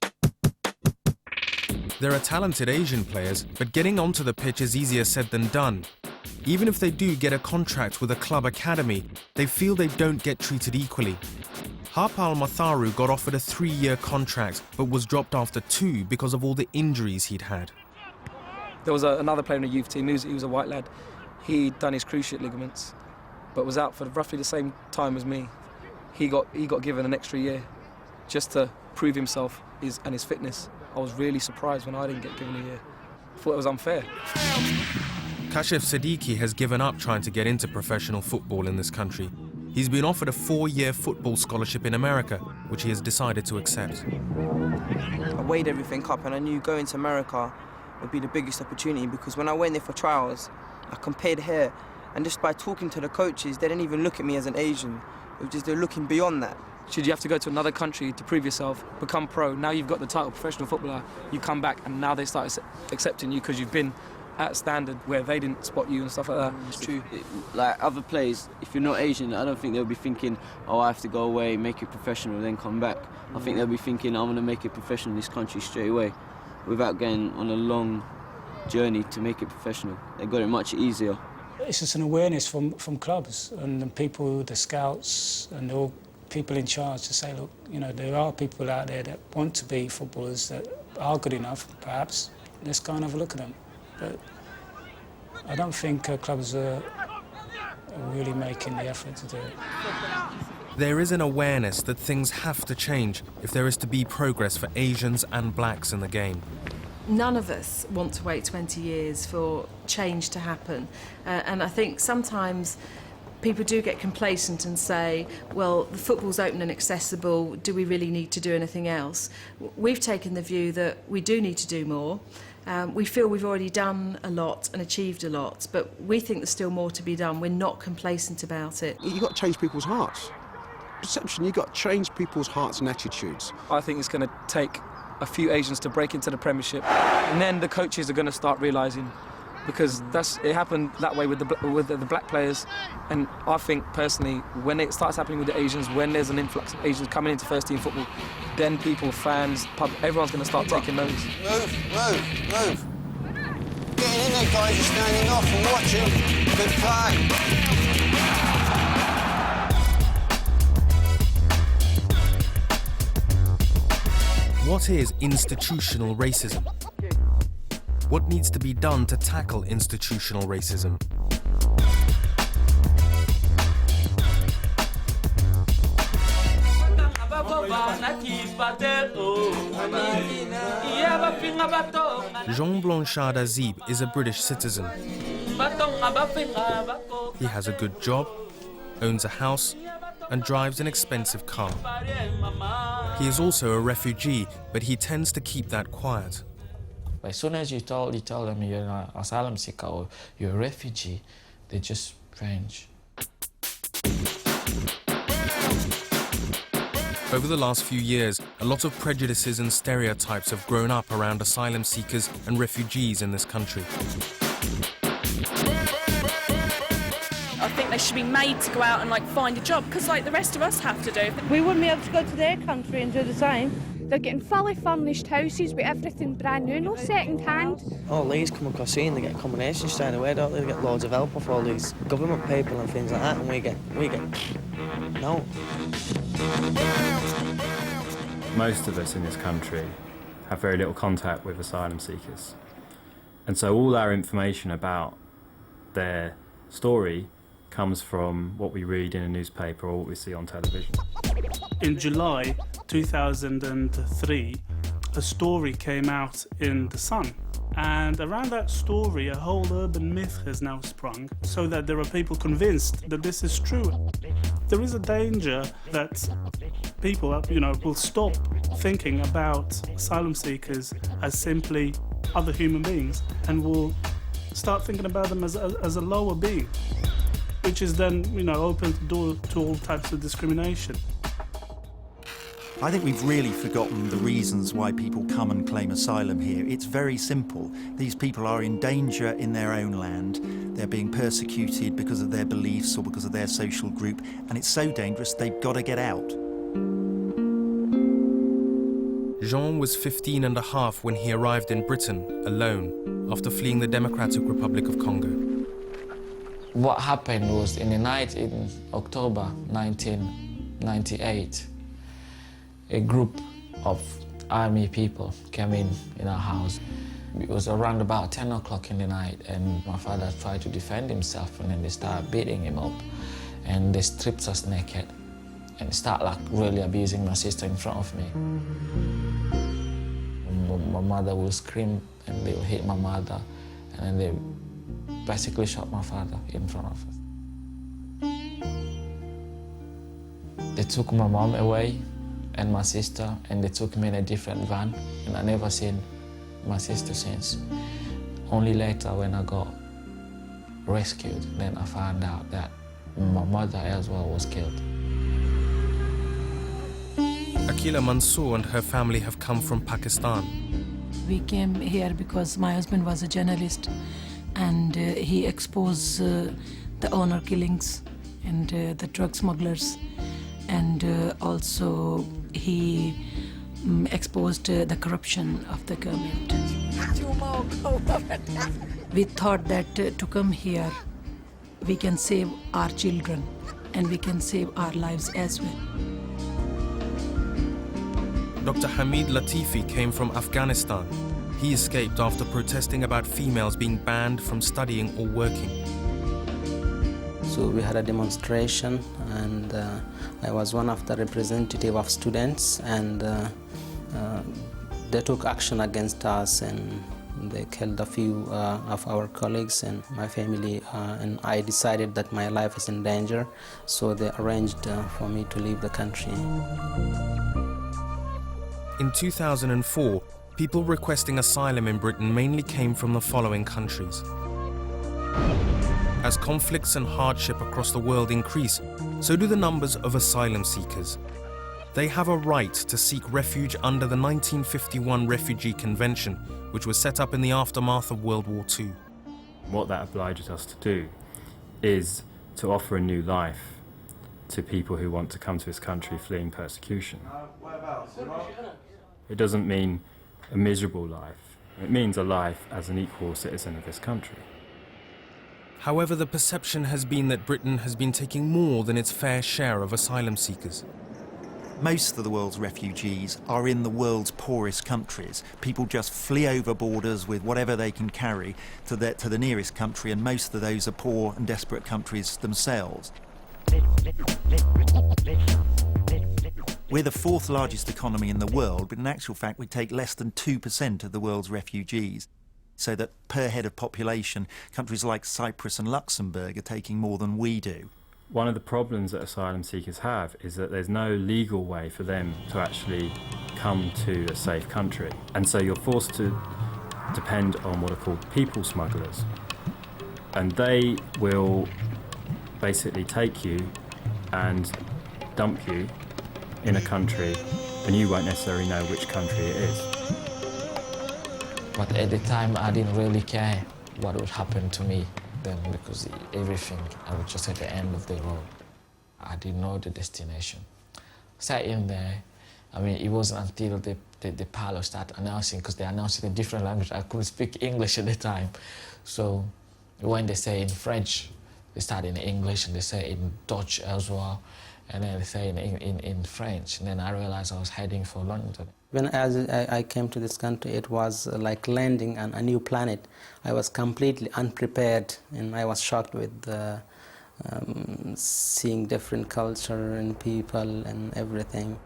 Speaker 10: There are talented Asian players, but getting onto the pitch is easier said than done. Even if they do get a contract with a club academy, they feel they don't get treated equally. Harpal Matharu got offered a 3-year contract but was dropped after 2 because of all the injuries he'd had.
Speaker 4: There was another player in the youth team, he was a white lad. He'd done his cruciate ligaments, but was out for roughly the same time as me. He got given an extra year just to prove himself and his fitness. I was really surprised when I didn't get given a year. I thought it was unfair.
Speaker 10: Kashif Siddiqui has given up trying to get into professional football in this country. He's been offered a 4-year football scholarship in America, which he has decided to accept.
Speaker 2: I weighed everything up and I knew going to America would be the biggest opportunity, because when I went there for trials, I compared here, and just by talking to the coaches, they didn't even look at me as an Asian. It was just they're looking beyond that.
Speaker 4: Should you have to go to another country to prove yourself, become pro, now you've got the title professional footballer, you come back and now they start accepting you because you've been at standard where they didn't spot you and stuff like that.
Speaker 11: It's true. Like other players, if you're not Asian, I don't think they'll be thinking, oh, I have to go away, make it professional, then come back. I think they'll be thinking, I'm going to make it professional in this country straight away, without going on a long journey to make it professional. They got it much easier.
Speaker 19: It's just an awareness from clubs and the people, the scouts and all people in charge to say, look, you know, there are people out there that want to be footballers that are good enough, perhaps. Let's go and have a look at them. But I don't think clubs are really making the effort to do it.
Speaker 10: There is an awareness that things have to change if there is to be progress for Asians and blacks in the game.
Speaker 20: None of us want to wait 20 years for change to happen. And I think sometimes people do get complacent and say, well, the football's open and accessible, do we really need to do anything else? We've taken the view that we do need to do more. We feel we've already done a lot and achieved a lot, but we think there's still more to be done. We're not complacent about it.
Speaker 17: You've got to change people's hearts. Perception, you've got to change people's hearts and attitudes.
Speaker 4: I think it's going to take a few Asians to break into the Premiership, and then the coaches are going to start realising, because it happened that way with the black players, and I think personally when it starts happening with the Asians, when there's an influx of Asians coming into first team football, then people, fans, everyone's going to start taking notice.
Speaker 1: Move! Getting in there, guys, you're standing off and watching. Good play.
Speaker 10: What is institutional racism? What needs to be done to tackle institutional racism? Jean Blanchard Azib is a British citizen. He has a good job, owns a house, and drives an expensive car. He is also a refugee, but he tends to keep that quiet.
Speaker 6: As soon as you tell them you're an asylum seeker or you're a refugee, they just cringe.
Speaker 10: Over the last few years, a lot of prejudices and stereotypes have grown up around asylum seekers and refugees in this country.
Speaker 12: I think they should be made to go out and find a job, because the rest of us have to do.
Speaker 13: We wouldn't be able to go to their country and do the same. They're getting fully furnished houses with everything brand new, no second hand.
Speaker 14: All these come across here and they get accommodation straight away, don't they? They get loads of help off all these government people and things like that, and we get no.
Speaker 15: Most of us in this country have very little contact with asylum seekers. And so all our information about their story comes from what we read in a newspaper or what we see on television.
Speaker 18: In July 2003, a story came out in The Sun. And around that story, a whole urban myth has now sprung, so that there are people convinced that this is true. There is a danger that people, will stop thinking about asylum seekers as simply other human beings and will start thinking about them as a lower being, which is then, opens the door to all types of discrimination.
Speaker 22: I think we've really forgotten the reasons why people come and claim asylum here. It's very simple. These people are in danger in their own land. They're being persecuted because of their beliefs or because of their social group, and it's so dangerous they've got to get out.
Speaker 10: Jean was 15 and a half when he arrived in Britain alone after fleeing the Democratic Republic of Congo.
Speaker 6: What happened was in the night in October 1998, a group of army people came in our house. It was around about 10 o'clock in the night, and my father tried to defend himself, and then they started beating him up, and they stripped us naked and started like really abusing my sister in front of me. My mother will scream and they will hit my mother, and then they basically shot my father in front of us. They took my mom away and my sister, and they took me in a different van, and I never seen my sister since. Only later when I got rescued, then I found out that my mother as well was killed.
Speaker 10: Akila Mansour and her family have come from Pakistan.
Speaker 3: We came here because my husband was a journalist, and he exposed the honor killings and the drug smugglers, and also he exposed the corruption of the government. We thought that to come here, we can save our children and we can save our lives as well.
Speaker 10: Dr. Hamid Latifi came from Afghanistan. He escaped after protesting about females being banned from studying or working.
Speaker 5: So we had a demonstration, and I was one of the representative of students, and they took action against us, and they killed a few of our colleagues and my family, and I decided that my life is in danger, so they arranged for me to leave the country.
Speaker 10: In 2004, people requesting asylum in Britain mainly came from the following countries. As conflicts and hardship across the world increase, so do the numbers of asylum seekers. They have a right to seek refuge under the 1951 Refugee Convention, which was set up in the aftermath of World War II.
Speaker 15: What that obliges us to do is to offer a new life to people who want to come to this country fleeing persecution. It doesn't mean a miserable life. It means a life as an equal citizen of this country.
Speaker 10: However, the perception has been that Britain has been taking more than its fair share of asylum seekers.
Speaker 22: Most of the world's refugees are in the world's poorest countries. People just flee over borders with whatever they can carry to the nearest country, and most of those are poor and desperate countries themselves. We're the fourth largest economy in the world, but in actual fact we take less than 2% of the world's refugees. So that per head of population, countries like Cyprus and Luxembourg are taking more than we do.
Speaker 15: One of the problems that asylum seekers have is that there's no legal way for them to actually come to a safe country. And so you're forced to depend on what are called people smugglers. And they will basically take you and dump you in a country, and you won't necessarily know which country it is.
Speaker 6: But at the time, I didn't really care what would happen to me then, because everything, I was just at the end of the road. I didn't know the destination. Sat in there, I mean, it wasn't until the pilot started announcing, because they announced it in different language. I couldn't speak English at the time. So when they say in French, they start in English, and they say in Dutch as well, and then they say in French. And then I realized I was heading for London.
Speaker 5: When I came to this country, it was like landing on a new planet. I was completely unprepared, and I was shocked with seeing different culture and people and everything.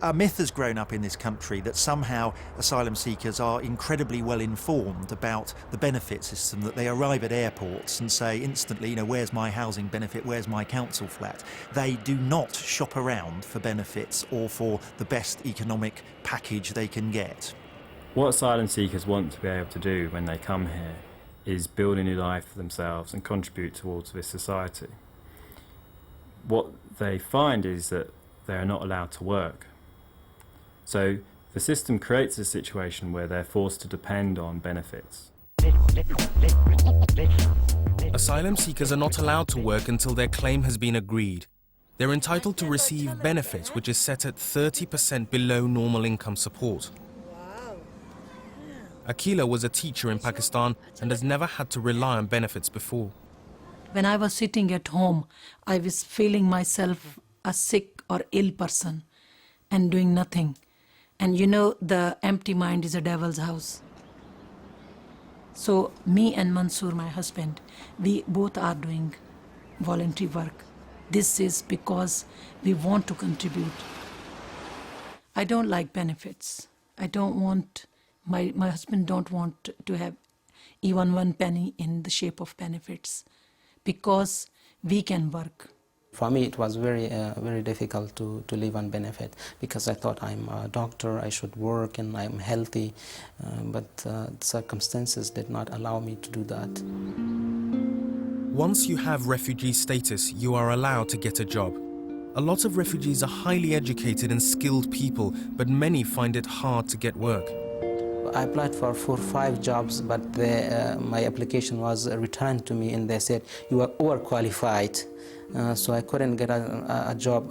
Speaker 22: A myth has grown up in this country that somehow asylum seekers are incredibly well informed about the benefit system, that they arrive at airports and say instantly, you know, where's my housing benefit, where's my council flat? They do not shop around for benefits or for the best economic package they can get.
Speaker 15: What asylum seekers want to be able to do when they come here is build a new life for themselves and contribute towards this society. What they find is that they are not allowed to work. So the system creates a situation where they're forced to depend on benefits.
Speaker 10: Asylum seekers are not allowed to work until their claim has been agreed. They're entitled to receive benefits, which is set at 30% below normal income support. Akila was a teacher in Pakistan and has never had to rely on benefits before.
Speaker 3: When I was sitting at home, I was feeling myself a sick or ill person. and doing nothing. And you know, the empty mind is a devil's house. So me and Mansoor, my husband, we both are doing voluntary work. This is because we want to contribute. I don't like benefits. I don't want, my husband don't want to have even 1 penny in the shape of benefits, because we can work.
Speaker 5: For me, it was very difficult to live on benefit, because I thought I'm a doctor, I should work and I'm healthy, but circumstances did not allow me to do that.
Speaker 10: Once you have refugee status, you are allowed to get a job. A lot of refugees are highly educated and skilled people, but many find it hard to get work.
Speaker 5: I applied for 4 or 5 jobs, but my application was returned to me and they said, you are overqualified. So I couldn't get a job,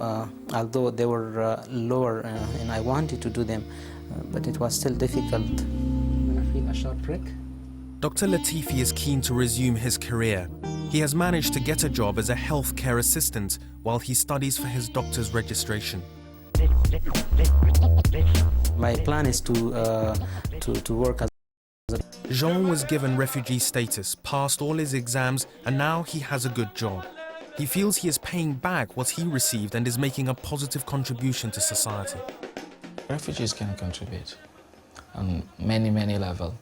Speaker 5: although they were lower and I wanted to do them, but it was still difficult. I'm gonna feel a short prick.
Speaker 10: Dr. Latifi is keen to resume his career. He has managed to get a job as a healthcare assistant while he studies for his doctor's registration.
Speaker 5: My plan is to work as a...
Speaker 10: Jean was given refugee status, passed all his exams, and now he has a good job. He feels he is paying back what he received and is making a positive contribution to society.
Speaker 6: Refugees can contribute on many levels.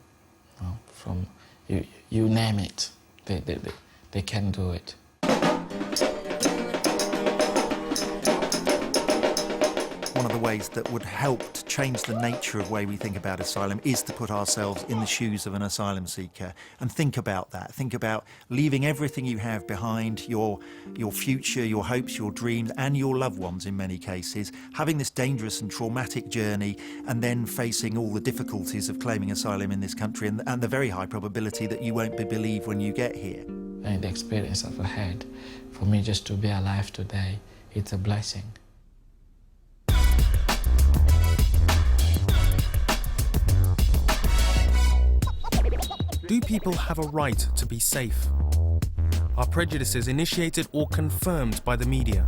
Speaker 6: From you name it, they can do it.
Speaker 22: One of the ways that would help to change the nature of the way we think about asylum is to put ourselves in the shoes of an asylum seeker and think about that. Think about leaving everything you have behind, your future, your hopes, your dreams, and your loved ones in many cases, having this dangerous and traumatic journey, and then facing all the difficulties of claiming asylum in this country and the very high probability that you won't be believed when you get here.
Speaker 6: And the experience I've had, for me just to be alive today, it's a blessing.
Speaker 10: Do people have a right to be safe? Are prejudices initiated or confirmed by the media?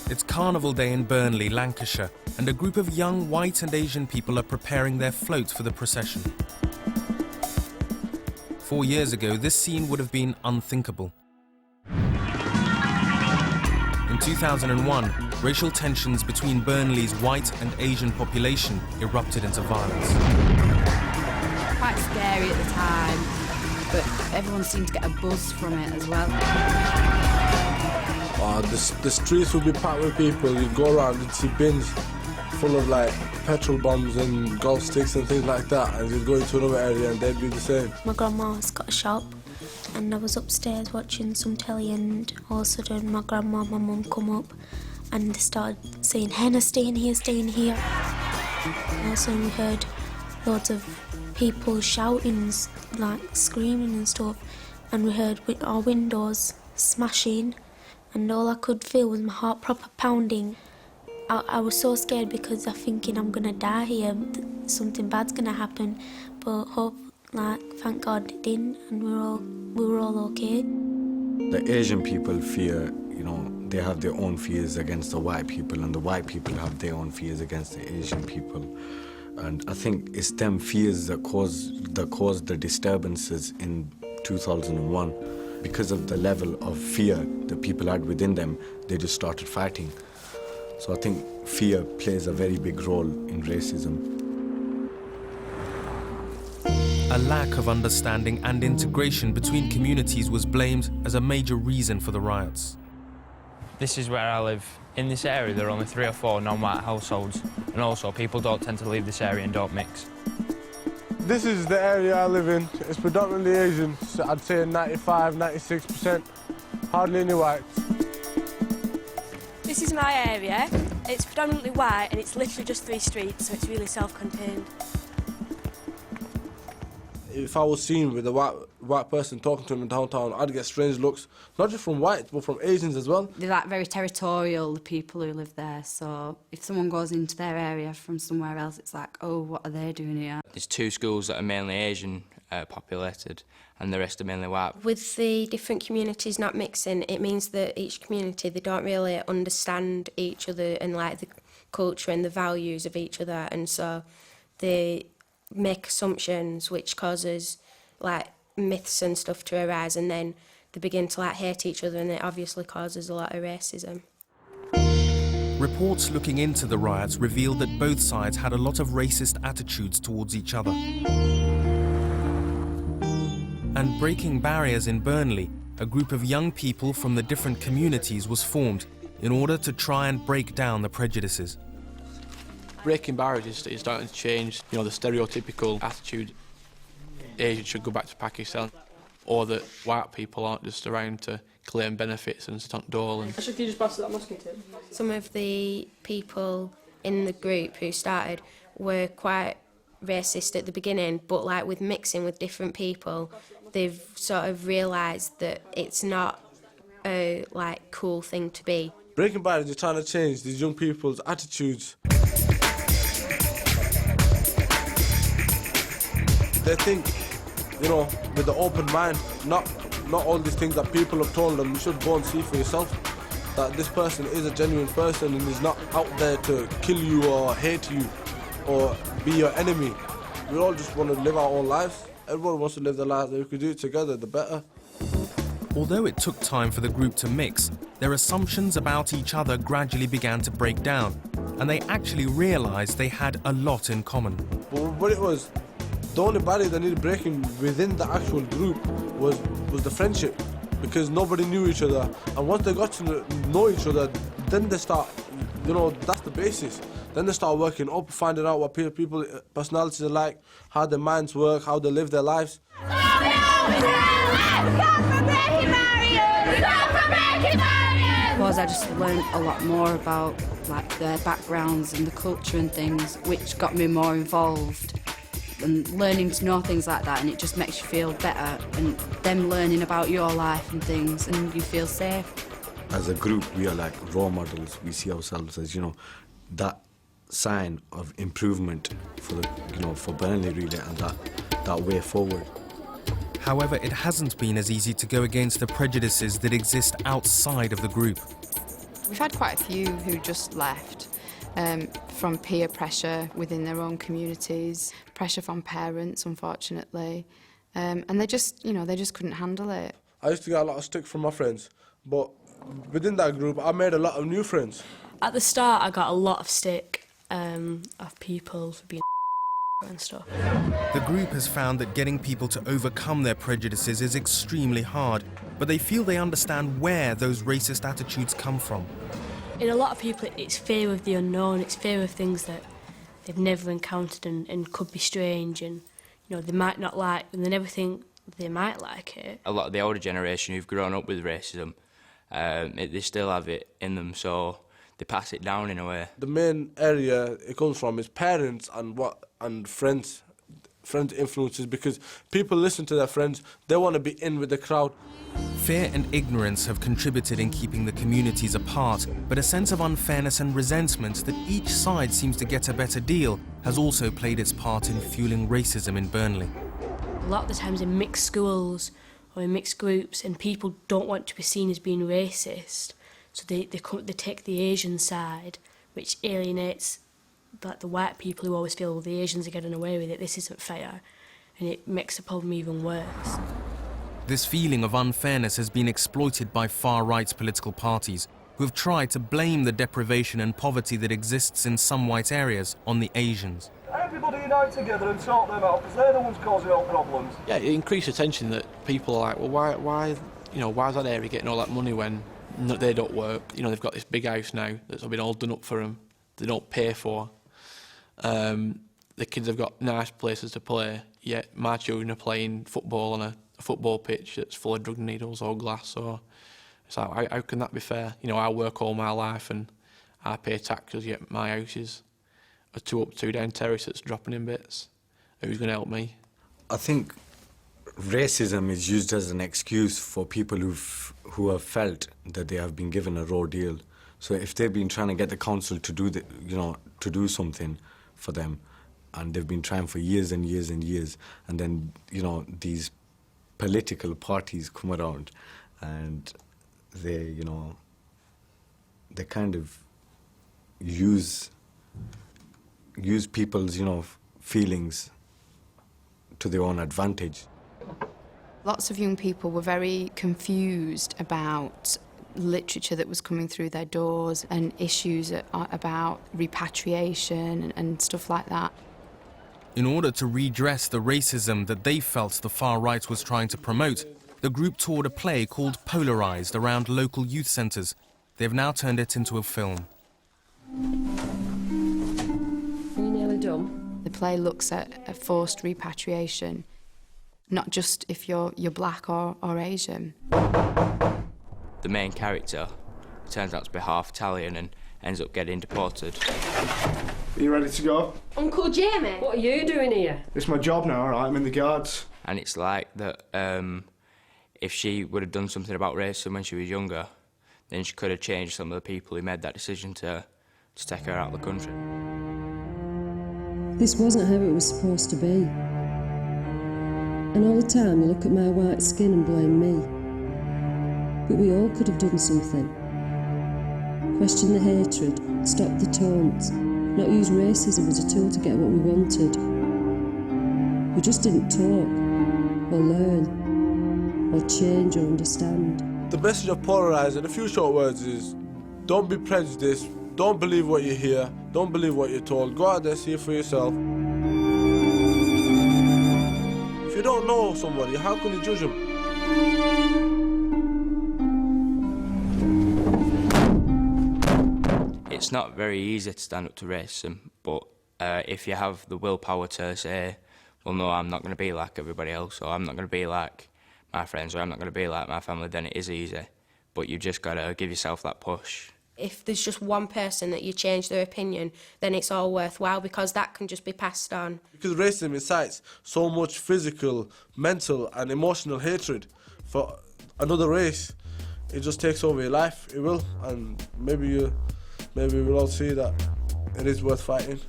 Speaker 10: It's Carnival Day in Burnley, Lancashire, and a group of young white and Asian people are preparing their float for the procession. 4 years ago, this scene would have been unthinkable. In 2001, racial tensions between Burnley's white and Asian population erupted into violence.
Speaker 7: Quite scary at the time, but everyone seemed to get a buzz from it as well.
Speaker 16: The streets would be packed with people. You'd go around and see bins full of like petrol bombs and golf sticks and things like that, and you'd go into another area and they'd be the same.
Speaker 23: My grandma's got a shop, and I was upstairs watching some telly, and all of a sudden my grandma and my mum come up and they started saying, "Henna, stay in here, stay in here." And also we heard loads of people shouting, like screaming and stuff, and we heard our windows smashing, and all I could feel was my heart proper pounding. I was so scared because I'm thinking I'm gonna die here, something bad's gonna happen, but thank God it didn't, and we were all okay.
Speaker 24: The Asian people fear, they have their own fears against the white people, and the white people have their own fears against the Asian people. And I think it's them fears that caused the disturbances in 2001. Because of the level of fear that people had within them, they just started fighting. So I think fear plays a very big role in racism.
Speaker 10: A lack of understanding and integration between communities was blamed as a major reason for the riots.
Speaker 25: This is where I live. In this area, there are only 3 or 4 non-white households, and also people don't tend to leave this area and don't mix.
Speaker 16: This is the area I live in. It's predominantly Asian, so I'd say 95, 96%. Hardly any whites.
Speaker 26: This is my area. It's predominantly white and it's literally just 3 streets, so it's really self-contained.
Speaker 16: If I was seen with a white person talking to him in downtown, I'd get strange looks, not just from whites, but from Asians as well.
Speaker 7: They're like very territorial, the people who live there, so if someone goes into their area from somewhere else, it's like, oh, what are they doing here?
Speaker 25: There's 2 schools that are mainly Asian populated, and the rest are mainly white.
Speaker 23: With the different communities not mixing, it means that each community, they don't really understand each other and like the culture and the values of each other, and so they make assumptions which causes like myths and stuff to arise, and then they begin to like hate each other, and it obviously causes a lot of racism.
Speaker 10: Reports looking into the riots revealed that both sides had a lot of racist attitudes towards each other. And breaking barriers in Burnley, a group of young people from the different communities was formed in order to try and break down the prejudices.
Speaker 2: Breaking barriers is starting to change, the stereotypical attitude Asians should go back to Pakistan, or that white people aren't just around to claim benefits and stunt dole. And
Speaker 26: Can you just pass that mosquito?
Speaker 23: Some of the people in the group who started were quite racist at the beginning, but like with mixing with different people, they've sort of realised that it's not a like cool thing to be.
Speaker 16: Breaking barriers is trying to change these young people's attitudes. They think, with the open mind, not all these things that people have told them. You should go and see for yourself that this person is a genuine person and is not out there to kill you or hate you or be your enemy. We all just want to live our own lives. Everyone wants to live their lives. If we could do it together, the better.
Speaker 10: Although it took time for the group to mix, their assumptions about each other gradually began to break down, and they actually realised they had a lot in common.
Speaker 16: But what it was, the only barrier that needed breaking within the actual group was the friendship, because nobody knew each other. And once they got to know each other, then they start, that's the basis. Then they start working up, finding out what people's personalities are like, how their minds work, how they live their lives.
Speaker 7: Because I just learned a lot more about like their backgrounds and the culture and things, which got me more involved. And learning to know things like that, and it just makes you feel better, and them learning about your life and things, and you feel safe.
Speaker 24: As a group, we are like role models. We see ourselves as, that sign of improvement for for Burnley really, and that way forward.
Speaker 10: However, it hasn't been as easy to go against the prejudices that exist outside of the group.
Speaker 8: We've had quite a few who just left from peer pressure within their own communities, pressure from parents, unfortunately, and they just couldn't handle it.
Speaker 16: I used to get a lot of stick from my friends, but within that group, I made a lot of new friends.
Speaker 26: At the start, I got a lot of stick of people for being and stuff.
Speaker 10: The group has found that getting people to overcome their prejudices is extremely hard, but they feel they understand where those racist attitudes come from.
Speaker 26: In a lot of people, it's fear of the unknown, it's fear of things that they've never encountered and could be strange, and they might not like, and they never think they might like it.
Speaker 25: A lot of the older generation who've grown up with racism, they still have it in them, so they pass it down in a way.
Speaker 16: The main area it comes from is parents and friends influences, because people listen to their friends, they want to be in with the crowd.
Speaker 10: Fear and ignorance have contributed in keeping the communities apart, but a sense of unfairness and resentment that each side seems to get a better deal has also played its part in fueling racism in Burnley.
Speaker 26: A lot of the times in mixed schools or in mixed groups, and people don't want to be seen as being racist, so they take the Asian side, which alienates like the white people who always feel, well, the Asians are getting away with it, this isn't fair, and it makes the problem even worse.
Speaker 10: This feeling of unfairness has been exploited by far-right political parties who have tried to blame the deprivation and poverty that exists in some white areas on the Asians.
Speaker 9: Everybody unite together and sort them out, because they're the ones causing all problems.
Speaker 2: Yeah, it increased attention that people are like, well, why is that area getting all that money when they don't work? They've got this big house now that's been all done up for them, they don't pay for. The kids have got nice places to play, yet my children are playing football on a football pitch that's full of drug needles or glass. So it's like, how can that be fair? I work all my life and I pay taxes, yet my house is a 2 up, 2 down terrace that's dropping in bits. Who's going to help me?
Speaker 24: I think racism is used as an excuse for people who have felt that they have been given a raw deal. So if they've been trying to get the council to do to do something for them, and they've been trying for years and years and years, and then these political parties come around, and they kind of use people's feelings to their own advantage.
Speaker 8: Lots of young people were very confused about literature that was coming through their doors and issues about repatriation and stuff like that.
Speaker 10: In order to redress the racism that they felt the far right was trying to promote, the group toured a play called Polarized around local youth centres. They've now turned it into a film.
Speaker 4: Are you nearly done?
Speaker 8: The play looks at forced repatriation, not just if you're black or Asian.
Speaker 25: The main character turns out to be half Italian and ends up getting deported.
Speaker 9: Are you ready to go?
Speaker 4: Uncle Jamie, what are you doing here?
Speaker 9: It's my job now, all right? I'm in the guards.
Speaker 25: And it's like that if she would have done something about racism when she was younger, then she could have changed some of the people who made that decision to take her out of the country.
Speaker 4: This wasn't how it was supposed to be. And all the time you look at my white skin and blame me. But we all could have done something. Question the hatred, stop the taunts, not use racism as a tool to get what we wanted. We just didn't talk, or learn, or change or understand.
Speaker 9: The message of Polarized in a few short words is, don't be prejudiced, don't believe what you hear, don't believe what you're told, go out there, see it for yourself. If you don't know somebody, how can you judge them?
Speaker 25: It's not very easy to stand up to racism, but if you have the willpower to say, well, no, I'm not going to be like everybody else, or I'm not going to be like my friends, or I'm not going to be like my family, then it is easy. But you've just got to give yourself that push.
Speaker 26: If there's just one person that you change their opinion, then it's all worthwhile, because that can just be passed on.
Speaker 9: Because racism incites so much physical, mental and emotional hatred for another race. It just takes over your life, it will, and maybe we'll all see that it is worth fighting.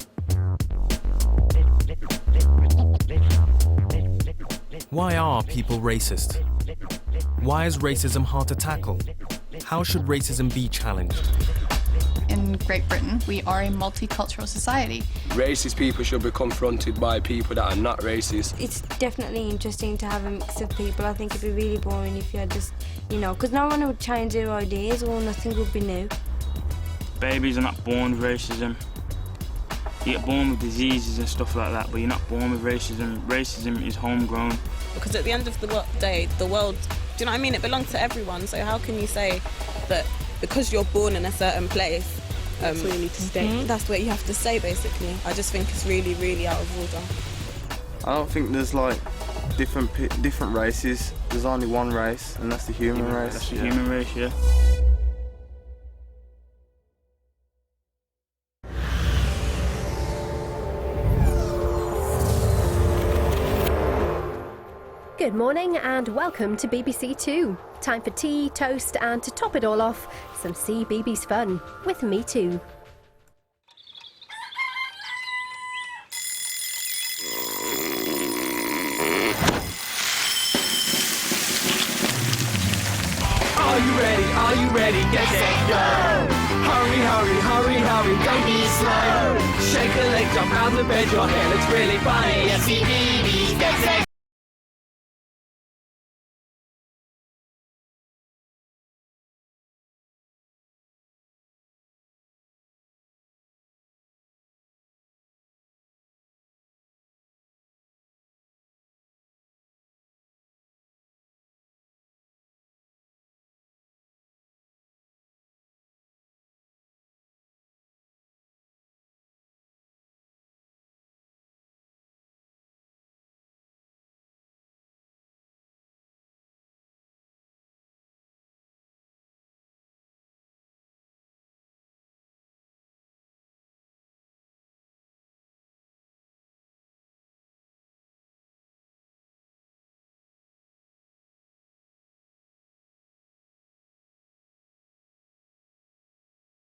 Speaker 10: Why are people racist? Why is racism hard to tackle? How should racism be challenged?
Speaker 11: In Great Britain, we are a multicultural society.
Speaker 17: Racist people should be confronted by people that are not racist.
Speaker 23: It's definitely interesting to have a mix of people. I think it'd be really boring if you had just, because no one would change their ideas or nothing would be new.
Speaker 19: Babies are not born with racism. You get born with diseases and stuff like that, but you're not born with racism. Racism is homegrown.
Speaker 12: Because at the end of the day, the world, do you know what I mean? It belongs to everyone, so how can you say that because you're born in a certain place, that's where you need to stay? That's where you have to stay, basically. I just think it's really, really out of order.
Speaker 20: I don't think there's different races. There's only one race, and that's the human race.
Speaker 19: That's the human race, yeah.
Speaker 21: Good morning and welcome to BBC Two. Time for tea, toast and to top it all off, some CBeebies fun with Me Too.
Speaker 27: Are you ready? Are you ready? Get set, go! Hurry, hurry, hurry, hurry, don't be slow. Shake a leg, jump out of the bed, your hair looks really funny. CBeebies, get set,